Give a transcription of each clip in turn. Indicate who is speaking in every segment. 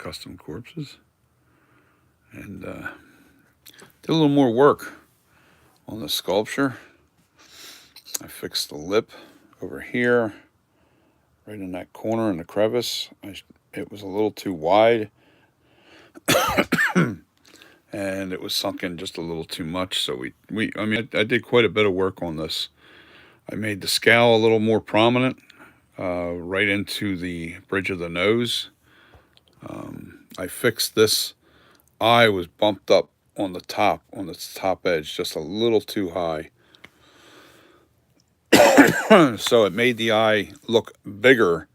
Speaker 1: custom corpses. And did a little more work on the sculpture. I fixed the lip over here, right in that corner in the crevice. It was a little too wide, and it was sunken just a little too much. So I mean, I did quite a bit of work on this. I made the scowl a little more prominent, right into the bridge of the nose. I fixed this eye was bumped up on the top edge, just a little too high. So it made the eye look bigger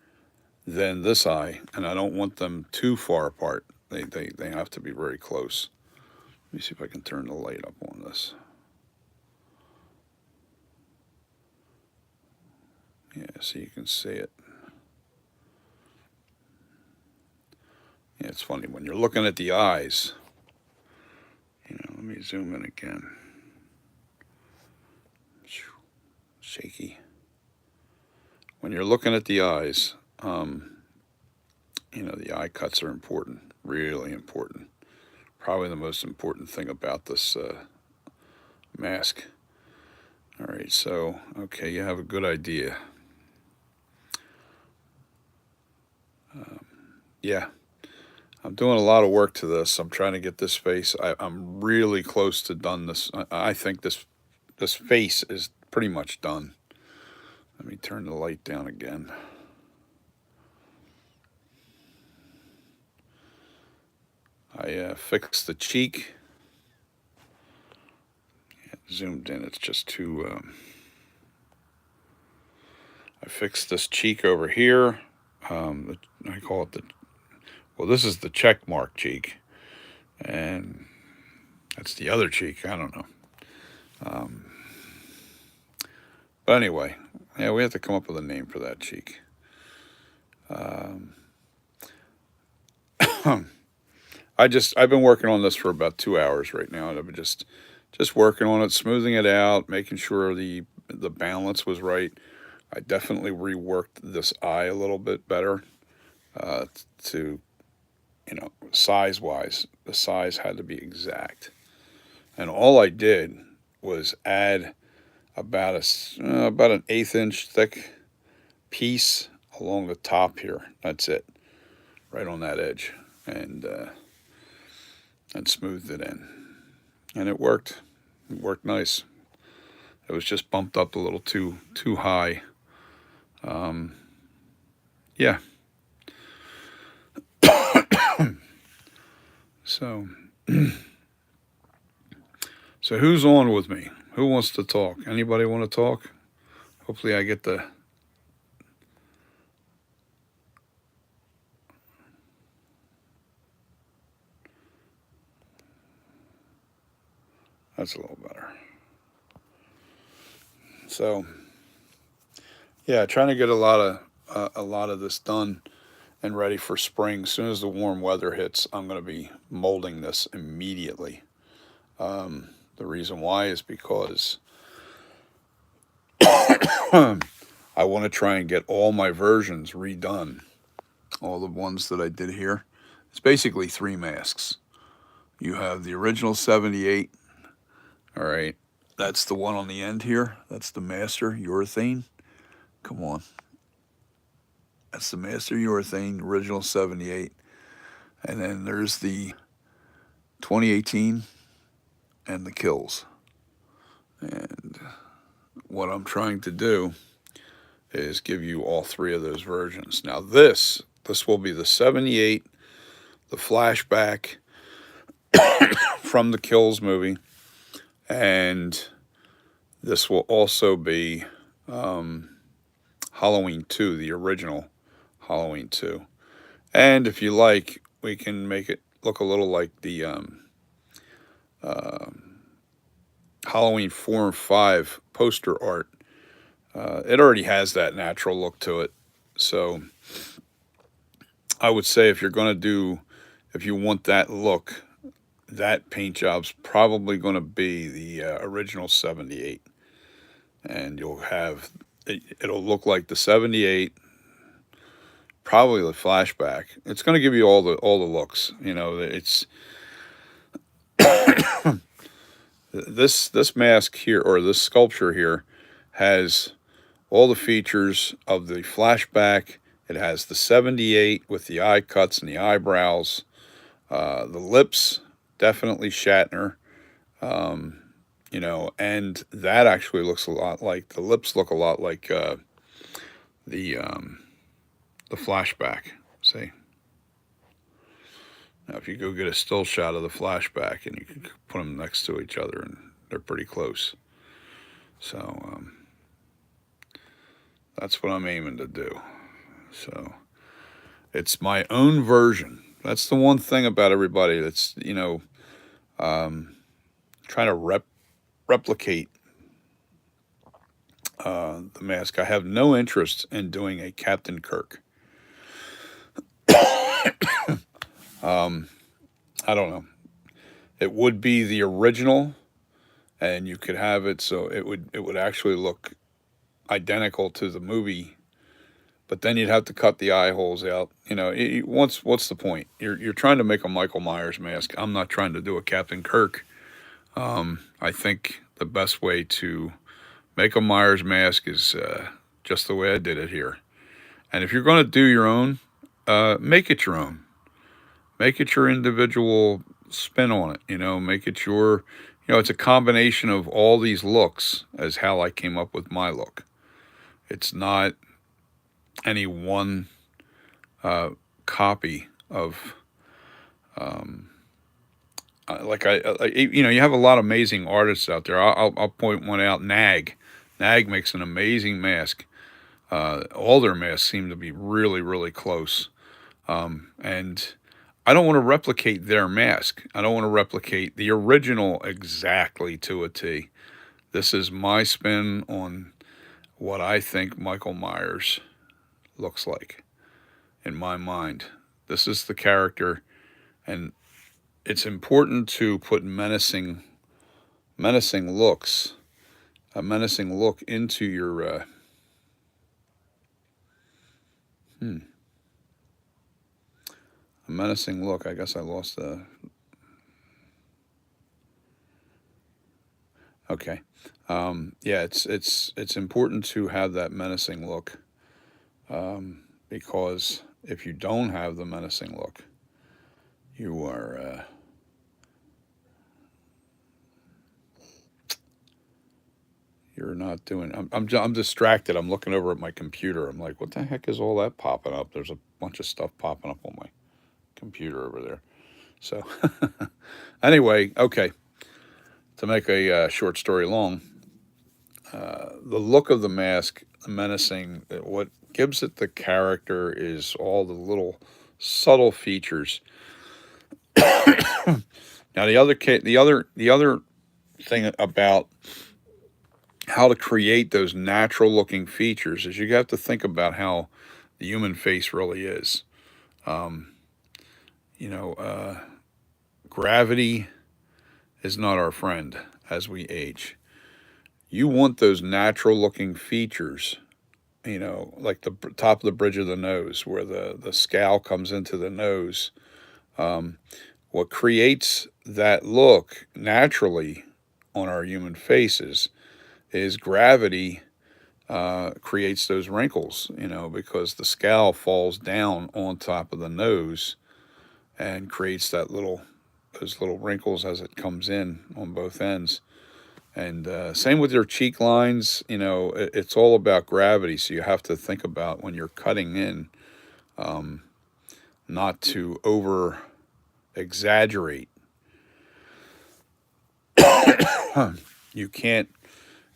Speaker 1: than this eye, and I don't want them too far apart. They have to be very close. Let me see if I can turn the light up on this. Yeah, so you can see it. Yeah, it's funny when you're looking at the eyes. Let me zoom in again. Shaky. When you're looking at the eyes, the eye cuts are important, really important. Probably the most important thing about this mask. All right, so, okay, you have a good idea. Yeah, I'm doing a lot of work to this. I'm trying to get this face. I'm really close to done this. I think this face is pretty much done. Let me turn the light down again. I fixed the cheek. Yeah, zoomed in, it's just too... I fixed this cheek over here. I call it well, this is the check mark cheek. And that's the other cheek. I don't know. But anyway, yeah, we have to come up with a name for that cheek. I've been working on this for about 2 hours right now, and I've been just working on it, smoothing it out, making sure the balance was right. I definitely reworked this eye a little bit better, to size wise. The size had to be exact, and all I did was add about an 1/8 inch thick piece along the top here. That's it, right on that edge, and smoothed it in, and it worked. It worked nice. It was just bumped up a little too high. Yeah. So, so who's on with me? Who wants to talk? Anybody want to talk? Hopefully, I get the. That's a little better. So, yeah, trying to get a lot of this done and ready for spring. As soon as the warm weather hits, I'm going to be molding this immediately. The reason why is because I want to try and get all my versions redone. All the ones that I did here. It's basically 3 masks. You have the original 78. All right. That's the one on the end here. That's the master urethane. Come on. That's the master urethane, original 78. And then there's the 2018 and the kills. And what I'm trying to do is give you all 3 of those versions. Now this will be the 78, the flashback from the Kills movie, and this will also be Halloween 2, the original Halloween 2. And if you like, we can make it look a little like the Halloween 4 and 5 poster art. It already has that natural look to it. So I would say if you want that look, that paint job's probably going to be the original 78. And it'll look like the 78, probably the flashback. It's going to give you all the looks. You know, it's this mask here, or this sculpture here, has all the features of the flashback. It has the 78 with the eye cuts and the eyebrows. The lips, definitely Shatner. Um, you know, and that actually looks a lot like, the lips look a lot like the um, the flashback. See, now if you go get a still shot of the flashback and you can put them next to each other, and they're pretty close. So that's what I'm aiming to do. So it's my own version. That's the one thing about everybody that's, um, trying to replicate the mask. I have no interest in doing a Captain Kirk. um, I don't know. It would be the original, and you could have it so it would actually look identical to the movie. But then you'd have to cut the eye holes out. You know, what's the point? You're trying to make a Michael Myers mask. I'm not trying to do a Captain Kirk. I think the best way to make a Myers mask is just the way I did it here. And if you're going to do your own, make it your own. Make it your individual spin on it. You know, make it your. You know, it's a combination of all these looks as how I came up with my look. It's not any one copy of. Um, you know, you have a lot of amazing artists out there. I'll point one out. Nag makes an amazing mask. All their masks seem to be really, really close. And I don't want to replicate their mask. I don't want to replicate the original exactly to a T. This is my spin on what I think Michael Myers looks like in my mind. This is the character, and it's important to put menacing looks, a menacing look into your. A menacing look. I guess I lost the. Okay. Yeah, it's important to have that menacing look, because if you don't have the menacing look, you are. You're not doing. I'm distracted. I'm looking over at my computer. I'm like, what the heck is all that popping up? There's a bunch of stuff popping up on my computer over there. So, anyway, okay. To make a short story long, the look of the mask, the menacing, what gives it the character is all the little subtle features. Now, the other thing about how to create those natural looking features is you have to think about how the human face really is. Um, you know, gravity is not our friend as we age. You want those natural looking features, you know, like the top of the bridge of the nose where the scowl comes into the nose. Um, what creates that look naturally on our human faces is gravity creates those wrinkles, you know, because the scowl falls down on top of the nose and creates those little wrinkles as it comes in on both ends. And same with your cheek lines, you know, it's all about gravity. So you have to think about when you're cutting in, um, not to over exaggerate. You can't,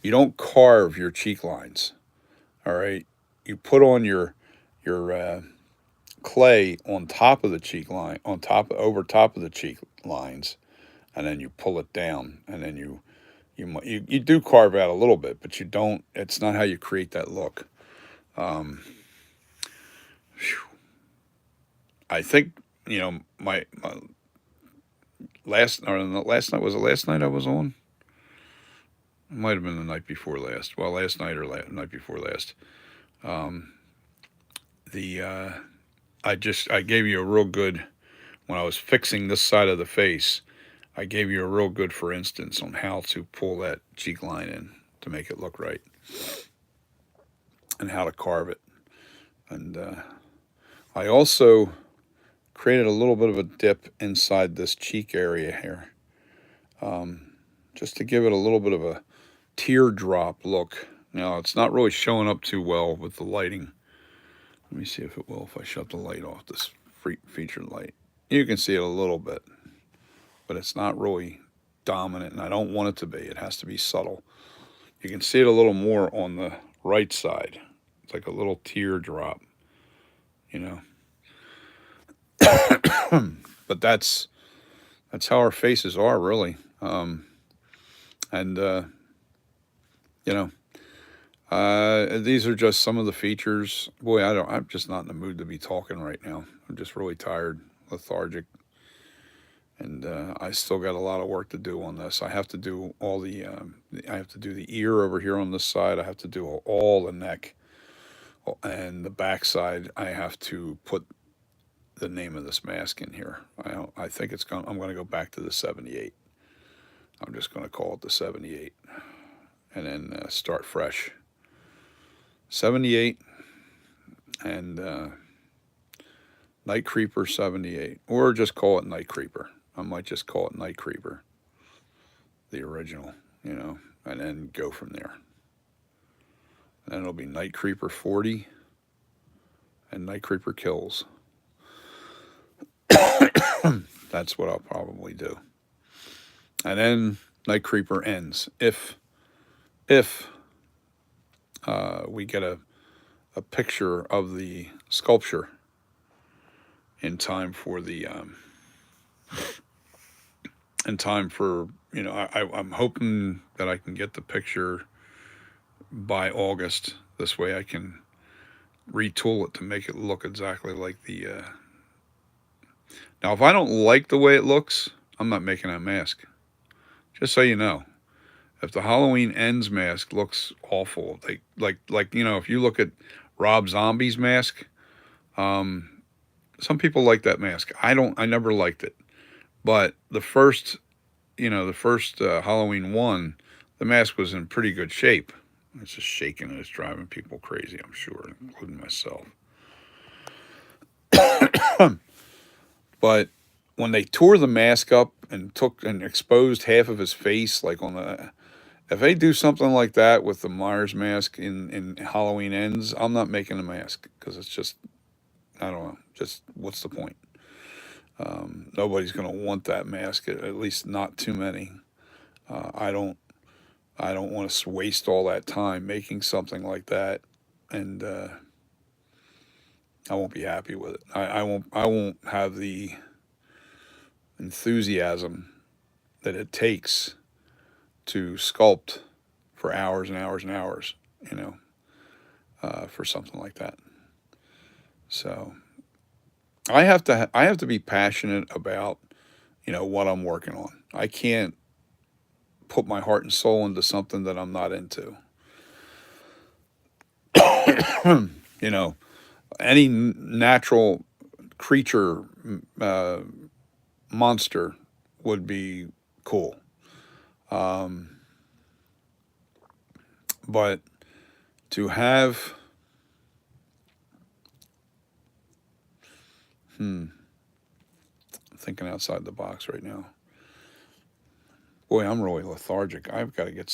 Speaker 1: you don't carve your cheek lines. All right. You put on your clay on top of the cheek line, over top of the cheek lines, and then you pull it down, and then you do carve out a little bit, but you don't. It's not how you create that look. Um, I think my last night was the last night I was on. It might have been the night before last. Well, last night or night before last. Um, the I gave you a real good, when I was fixing this side of the face, I gave you a real good for instance on how to pull that cheek line in to make it look right and how to carve it. And I also created a little bit of a dip inside this cheek area here, just to give it a little bit of a teardrop look. Now, it's not really showing up too well with the lighting. Let me see if it will if I shut the light off, this featured light. You can see it a little bit, but it's not really dominant, and I don't want it to be. It has to be subtle. You can see it a little more on the right side. It's like a little teardrop, you know. But that's how our faces are, really. And you know, these are just some of the features. Boy, I'm just not in the mood to be talking right now. I'm just really tired, lethargic, and I still got a lot of work to do on this. I have to do all the. I have to do the ear over here on this side. I have to do all the neck, and the back side. I have to put the name of this mask in here. I think it's going. I'm going to go back to the 78. I'm just going to call it the 78, and then start fresh. 78 and Night Creeper 78, or just call it Night Creeper. I might just call it Night Creeper, the original, and then go from there. And then it'll be Night Creeper 40 and Night Creeper Kills. That's what I'll probably do. And then Night Creeper ends if we get a picture of the sculpture in time for the I'm hoping that I can get the picture by August. This way I can retool it to make it look exactly like the now if I don't like the way it looks, I'm not making that mask, just so you know. If the Halloween Ends mask looks awful, like if you look at Rob Zombie's mask, some people like that mask. I don't. I never liked it. But the first Halloween one, the mask was in pretty good shape. It's just shaking and it's driving people crazy, I'm sure, including myself. But when they tore the mask up and took and exposed half of his face, like if they do something like that with the Myers mask in Halloween Ends, I'm not making a mask because it's just, I don't know, just what's the point? Nobody's going to want that mask, at least not too many. I don't want to waste all that time making something like that, and I won't be happy with it. I won't have the enthusiasm that it takes to sculpt for hours and hours and hours, for something like that. So I have to be passionate about, what I'm working on. I can't put my heart and soul into something that I'm not into. Any natural creature, monster would be cool. But to have, thinking outside the box right now. Boy, I'm really lethargic. I've got to get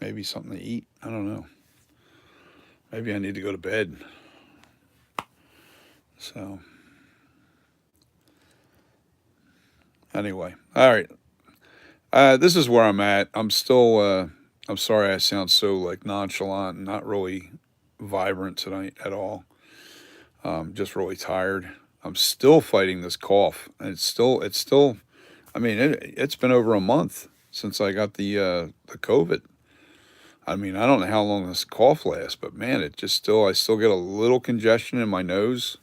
Speaker 1: maybe something to eat. I don't know. Maybe I need to go to bed. So, anyway, all right. This is where I'm at. I'm still, I'm sorry I sound so like nonchalant and not really vibrant tonight at all. Just really tired. I'm still fighting this cough, and it's still. I mean, it's been over a month since I got the COVID. I mean, I don't know how long this cough lasts, but man, I still get a little congestion in my nose.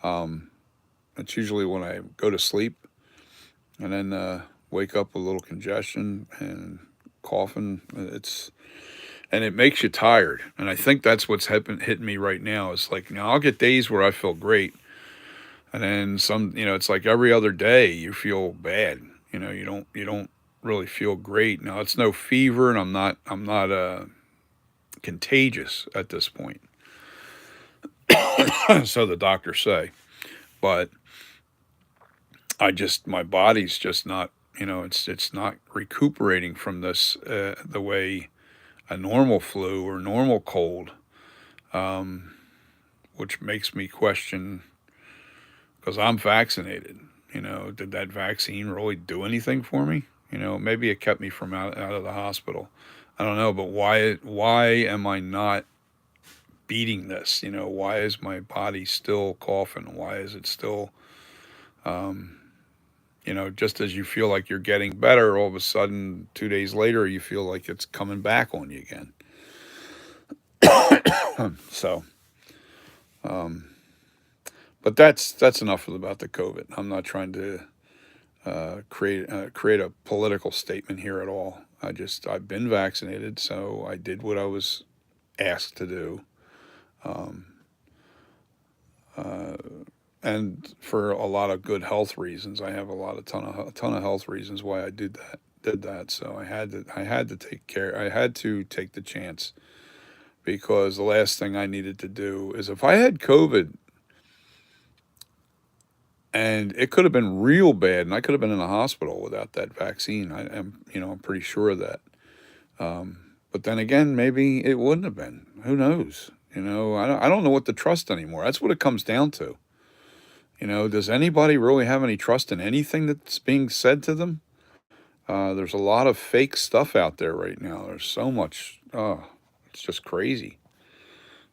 Speaker 1: It's usually when I go to sleep, and then wake up with a little congestion and coughing. and it makes you tired. And I think that's what's hitting me right now. It's like, I'll get days where I feel great, and then some, it's like every other day you feel bad. You don't really feel great. Now it's no fever, and I'm not contagious at this point. So the doctors say, but my body's just not, it's not recuperating from this the way a normal flu or normal cold, um, which makes me question, because I'm vaccinated. Did that vaccine really do anything for me? Maybe it kept me from out of the hospital. I don't know, but why am I not beating this? Why is my body still coughing? Why is it still, um, just as you feel like you're getting better, all of a sudden 2 days later you feel like it's coming back on you again. So, um, but that's enough about the COVID. I'm not trying to create a political statement here at all. I've been vaccinated, so I did what I was asked to do, um, uh, and for a lot of good health reasons. I have a ton of health reasons why I did that. So I had to take care. I had to take the chance, because the last thing I needed to do is, if I had COVID and it could have been real bad, and I could have been in the hospital without that vaccine. I'm pretty sure of that. But then again, maybe it wouldn't have been. Who knows? I don't know what to trust anymore. That's what it comes down to. Does anybody really have any trust in anything that's being said to them? There's a lot of fake stuff out there right now. There's so much. Oh, it's just crazy.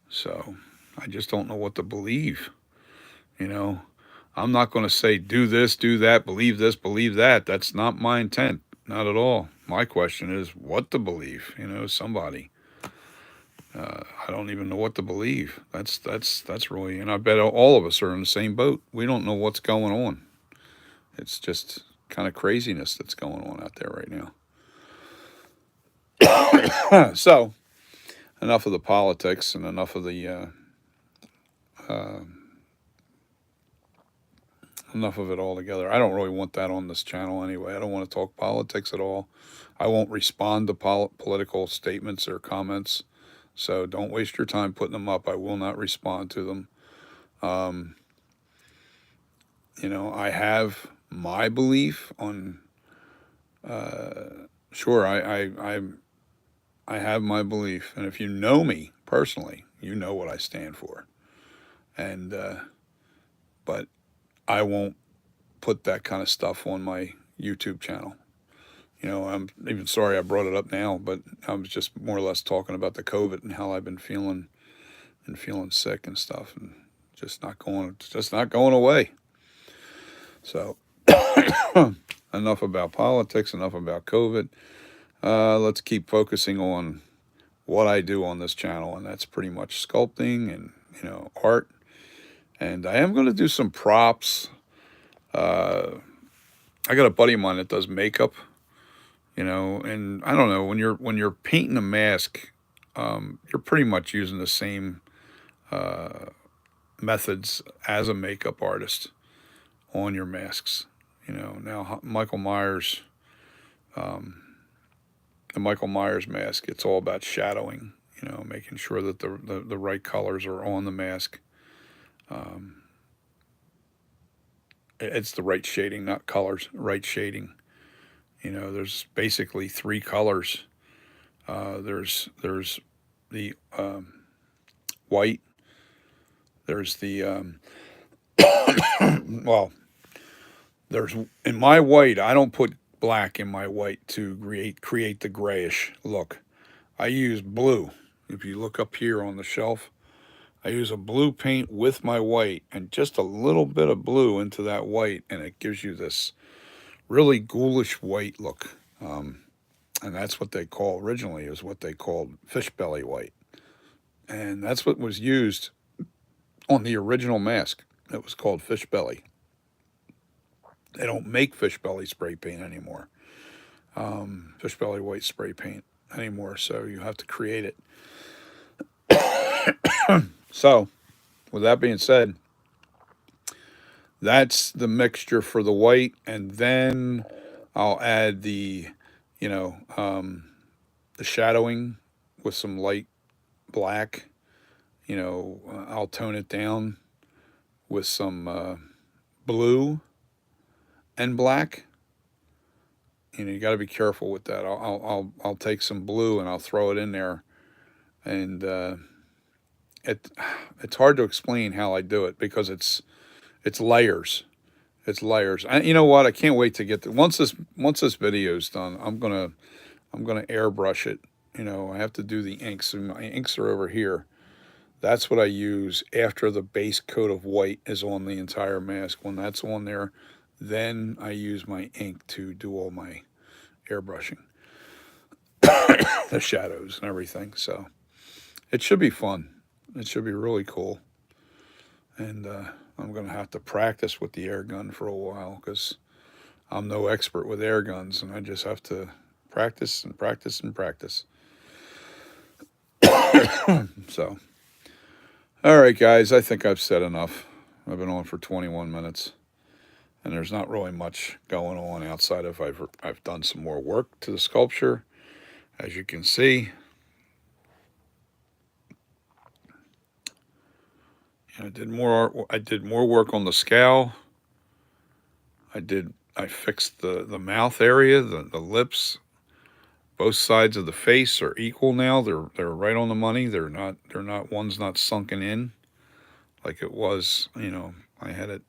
Speaker 1: So I just don't know what to believe. You know, I'm not going to say do this, do that, believe this, believe that. That's not my intent. Not at all. My question is what to believe. Somebody. I don't even know what to believe. That's really, and I bet all of us are in the same boat. We don't know what's going on. It's just kind of craziness that's going on out there right now. So enough of the politics and enough of the uh, enough of it all together. I don't really want that on this channel anyway. I don't want to talk politics at all. I won't respond to political statements or comments. So don't waste your time putting them up. I will not respond to them. Um, I have my belief on. Sure, I have my belief, and if you know me personally, you know what I stand for. And but I won't put that kind of stuff on my YouTube channel. I'm even sorry I brought it up now, but I was just more or less talking about the COVID and how I've been feeling and feeling sick and stuff, and just not going away. So enough about politics, enough about COVID. Let's keep focusing on what I do on this channel, and that's pretty much sculpting and art. And I am going to do some props. Uh, I got a buddy of mine that does makeup, and I don't know, when you're painting a mask, you're pretty much using the same uh, methods as a makeup artist on your masks. Now Michael Myers, um, the Michael Myers mask, it's all about shadowing. Making sure that the right colors are on the mask. Um, it's the right shading, not colors, right shading. There's basically three colors. There's the white. There's the well. There's in my white. I don't put black in my white to create the grayish look. I use blue. If you look up here on the shelf, I use a blue paint with my white and just a little bit of blue into that white, and it gives you this really ghoulish white look. And that's what they call originally is what they called fish belly white, and that's what was used on the original mask. It was called fish belly. They don't make fish belly spray paint anymore. Fish belly white spray paint. anymore, so you have to create it. So, with that being said, that's the mixture for the white, and then I'll add you know, the shadowing with some light black. I'll tone it down with some blue and black. You got to be careful with that. I'll take some blue and I'll throw it in there, and it it's hard to explain how I do it because it's layers. It's layers. You know what? I can't wait to get once this video's done. I'm gonna airbrush it. I have to do the inks, and my inks are over here. That's what I use after the base coat of white is on the entire mask. When that's on there, then I use my ink to do all my airbrushing, the shadows and everything. So it should be fun. It should be really cool. And I'm going to have to practice with the air gun for a while because I'm no expert with air guns, and I just have to practice and practice and practice. So, all right, guys, I think I've said enough. I've been on for 21 minutes, and there's not really much going on outside of I've done some more work to the sculpture, as you can see. I did more work on the scowl. I fixed the mouth area, the lips. Both sides of the face are equal now. They're right on the money. One's not sunken in like it was. I had it.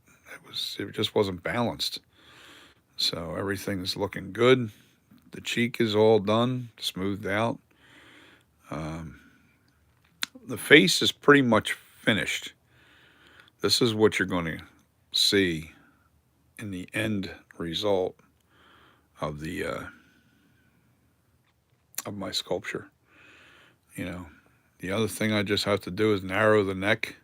Speaker 1: It just wasn't balanced. So everything's looking good. The cheek is all done, smoothed out. The face is pretty much finished. This is what you're going to see in the end result of the of my sculpture. The other thing I just have to do is narrow the neck.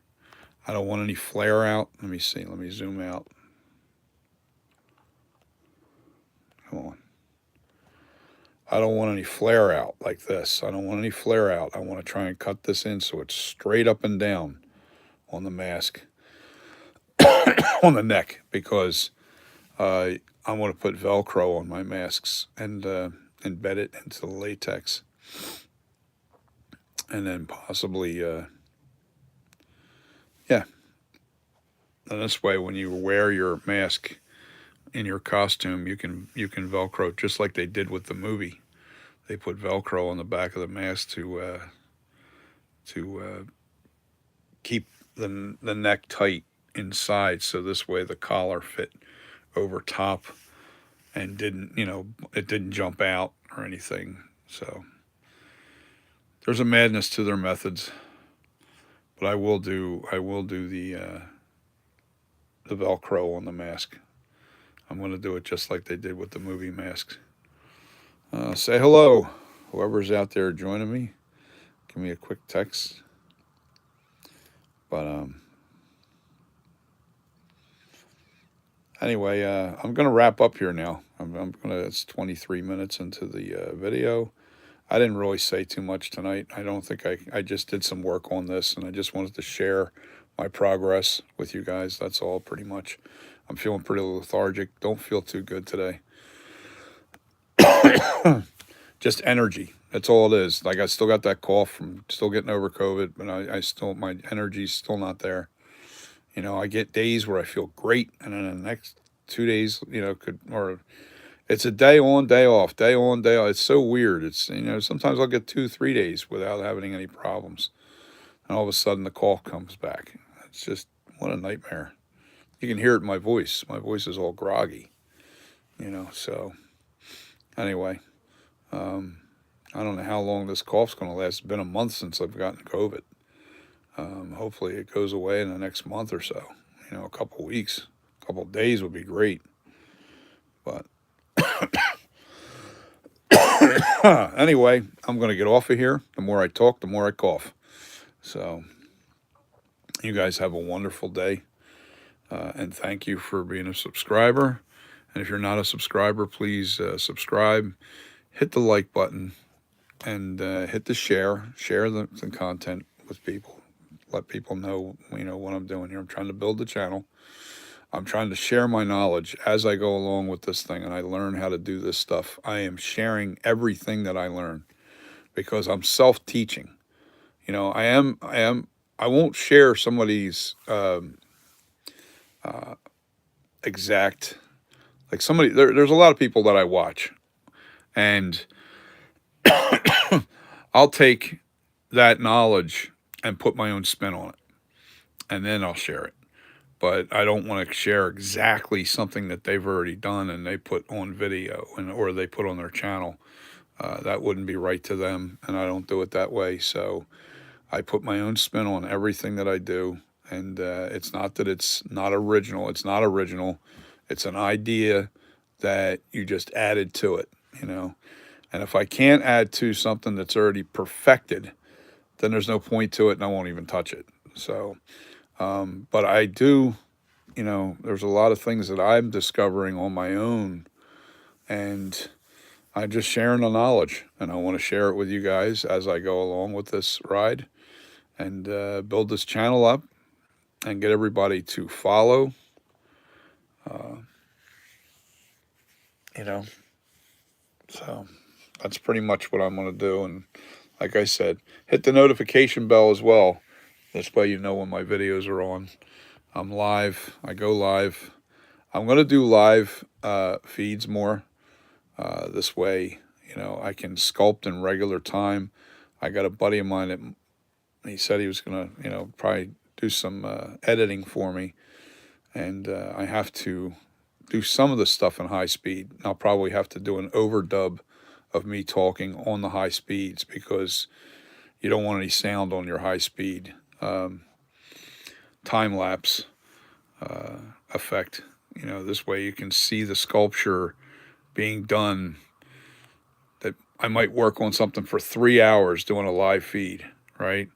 Speaker 1: I don't want any flare out. Let me see. Let me zoom out. Come on. I don't want any flare out like this. I don't want any flare out. I want to try and cut this in so it's straight up and down on the mask, on the neck, because I want to put Velcro on my masks and embed it into the latex. And then possibly, yeah. And this way, when you wear your mask in your costume, you can Velcro just like they did with the movie. They put Velcro on the back of the mask to keep the neck tight inside, so this way the collar fit over top and it didn't jump out or anything. So there's a madness to their methods, but I will do the Velcro on the mask. I'm going to do it just like they did with the movie masks. Say hello, whoever's out there joining me. Give me a quick text. But anyway, I'm going to wrap up here now. It's 23 minutes into the video. I didn't really say too much tonight. I don't think I just did some work on this, and I just wanted to share my progress with you guys. That's all, pretty much. I'm feeling pretty lethargic. Don't feel too good today. Just energy. That's all it is. Like, I still got that cough from still getting over COVID, but my energy's still not there. I get days where I feel great, and then the next 2 days, it's a day on, day off, day on, day off. It's so weird. It's, sometimes I'll get 2, 3 days without having any problems, and all of a sudden the cough comes back. It's just, what a nightmare. You can hear it in my voice. My voice is all groggy, so anyway. I don't know how long this cough's going to last. It's been a month since I've gotten COVID. Hopefully it goes away in the next month or so. A couple weeks, a couple days would be great. But anyway, I'm going to get off of here. The more I talk, the more I cough. So you guys have a wonderful day. And thank you for being a subscriber. And if you're not a subscriber, please subscribe. Hit the like button. and hit the share the content with people. Let people know, what I'm doing here. I'm trying to build the channel. I'm trying to share my knowledge as I go along with this thing and I learn how to do this stuff. I am sharing everything that I learn because I'm self-teaching. I won't share somebody's exact, like there's a lot of people that I watch, and I'll take that knowledge and put my own spin on it, and then I'll share it. But I don't want to share exactly something that they've already done and they put on video or they put on their channel. That wouldn't be right to them, and I don't do it that way. So I put my own spin on everything that I do, and it's not that it's not original. It's not original. It's an idea that you just added to it. And if I can't add to something that's already perfected, then there's no point to it, and I won't even touch it. So, but I do, there's a lot of things that I'm discovering on my own, and I'm just sharing the knowledge, and I want to share it with you guys as I go along with this ride and build this channel up and get everybody to follow. You know, so that's pretty much what I'm going to do. And like I said, hit the notification bell as well. This way you know when my videos are on. I'm live. I go live. I'm going to do live feeds more. This way, I can sculpt in regular time. I got a buddy of mine that he said he was going to, probably do some editing for me. And I have to do some of the stuff in high speed. I'll probably have to do an overdub of me talking on the high speeds because you don't want any sound on your high speed time lapse effect. This way you can see the sculpture being done. That I might work on something for 3 hours doing a live feed, right?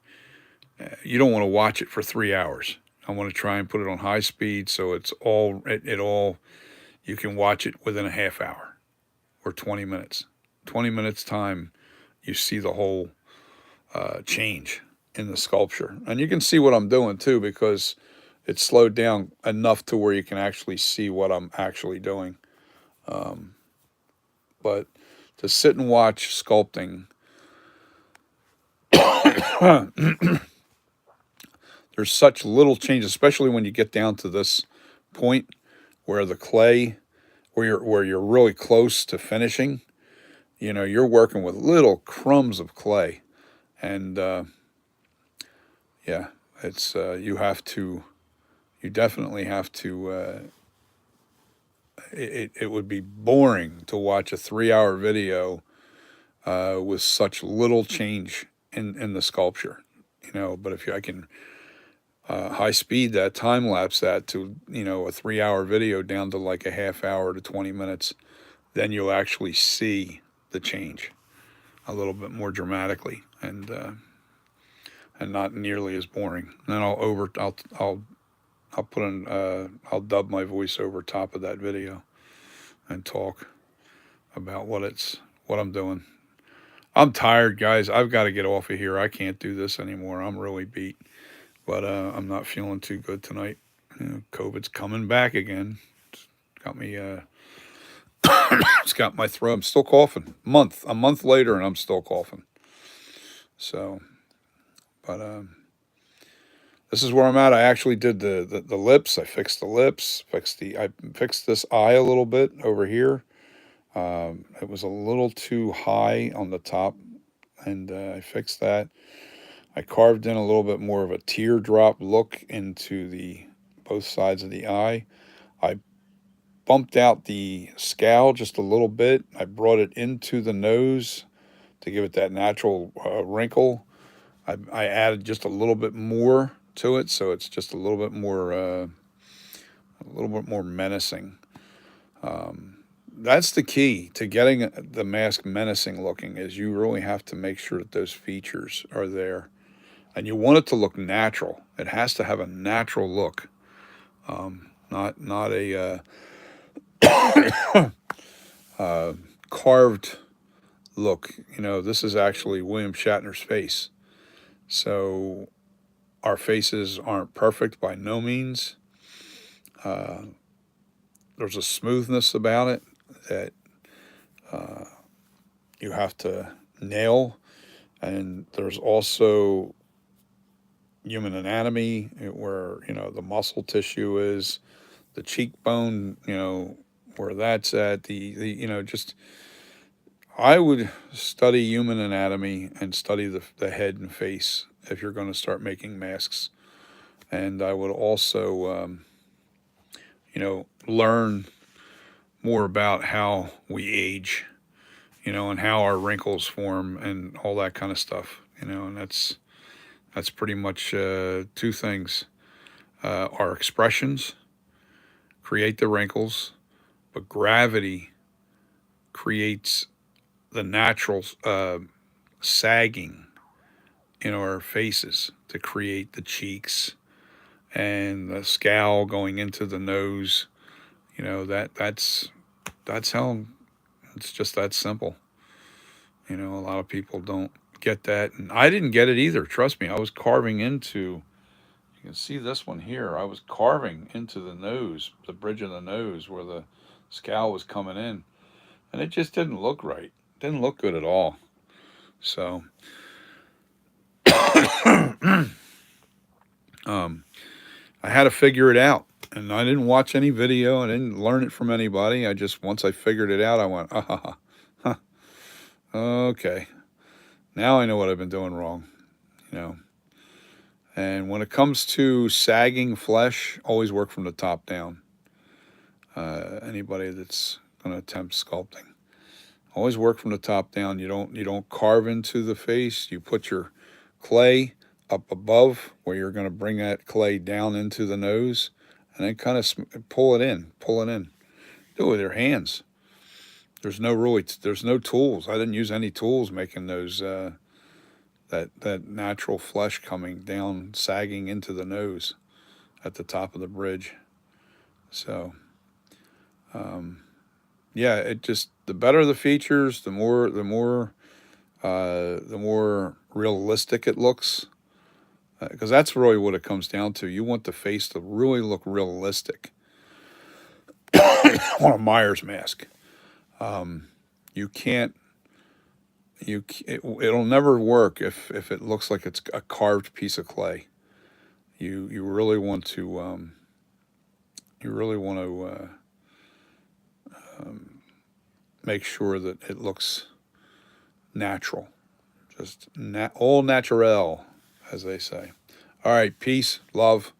Speaker 1: You don't want to watch it for 3 hours. I want to try and put it on high speed so it's all you can watch it within a half hour or 20 minutes. 20 minutes time, you see the whole change in the sculpture. And you can see what I'm doing too because it's slowed down enough to where you can actually see what I'm actually doing. But to sit and watch sculpting, there's such little change, especially when you get down to this point where the clay, where you're really close to finishing. You're working with little crumbs of clay, and yeah, it's you definitely have to. It would be boring to watch a 3-hour video with such little change in the sculpture, But if I can high speed that, time lapse that to a 3-hour video down to like a half hour to 20 minutes, then you'll actually see the change a little bit more dramatically and not nearly as boring. And then I'll put in I'll dub my voice over top of that video and talk about what I'm doing. I'm tired, guys. I've got to get off of here. I can't do this anymore. I'm really beat, but I'm not feeling too good tonight. COVID's coming back again. It's got me. It's got my throat. I'm still coughing. A month later, and I'm still coughing. So, but this is where I'm at. I actually did the lips. I fixed the lips. I fixed this eye a little bit over here. It was a little too high on the top, and I fixed that. I carved in a little bit more of a teardrop look into both sides of the eye. I bumped out the scowl just a little bit. I brought it into the nose to give it that natural wrinkle. I added just a little bit more to it, so it's just a little bit more menacing. That's the key to getting the mask menacing looking, is you really have to make sure that those features are there. And you want it to look natural. It has to have a natural look, not a carved look, this is actually William Shatner's face. So our faces aren't perfect by no means. Uh, there's a smoothness about it that you have to nail. And there's also human anatomy where, the muscle tissue is, the cheekbone, where that's at, just I would study human anatomy and study the head and face if you're going to start making masks. And I would also, learn more about how we age, and how our wrinkles form and all that kind of stuff, and that's pretty much two things. Our expressions create the wrinkles, but gravity creates the natural sagging in our faces to create the cheeks and the scowl going into the nose. That's how it's just that simple. A lot of people don't get that, and I didn't get it either. Trust me, I was carving into. You can see this one here. I was carving into the nose, the bridge of the nose, where the scowl was coming in, and it just didn't look right. Didn't look good at all. So, um, I had to figure it out. And I didn't watch any video. I didn't learn it from anybody. I just, once I figured it out, I went, huh, okay. Now I know what I've been doing wrong, you know. And when it comes to sagging flesh, always work from the top down. Anybody that's going to attempt sculpting, always work from the top down. You don't carve into the face. You put your clay up above where you're going to bring that clay down into the nose, and then kind of pull it in, pull it in. Do it with your hands. There's no tools. I didn't use any tools making those that natural flesh coming down, sagging into the nose at the top of the bridge. So yeah, it just the better the features, the more realistic it looks. Because that's really what it comes down to. You want the face to really look realistic on a Myers mask. You can't. It'll never work if it looks like it's a carved piece of clay. You really want to make sure that it looks natural, just all natural, as they say. All right, peace, love,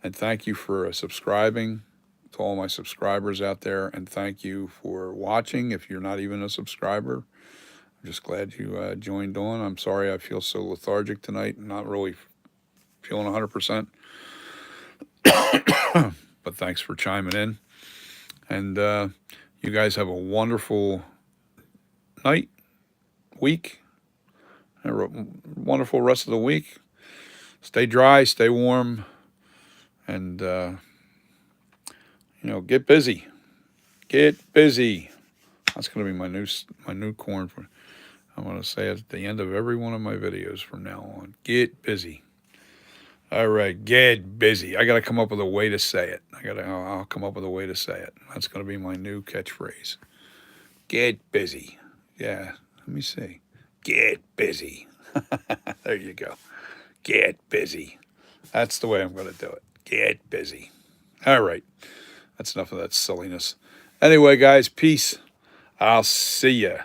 Speaker 1: and thank you for subscribing to all my subscribers out there, and thank you for watching. If you're not even a subscriber, I'm just glad you joined on. I'm sorry I feel so lethargic tonight, not really feeling 100%, but thanks for chiming in. And you guys have a wonderful night, week, a wonderful rest of the week. Stay dry, stay warm, and get busy. Get busy. That's going to be my new corn. I'm going to say it at the end of every one of my videos from now on. Get busy. All right, get busy. I got to come up with a way to say it. I'll come up with a way to say it. That's going to be my new catchphrase. Get busy. Yeah, let me see. Get busy. There you go. Get busy. That's the way I'm going to do it. Get busy. All right. That's enough of that silliness. Anyway, guys, peace. I'll see ya.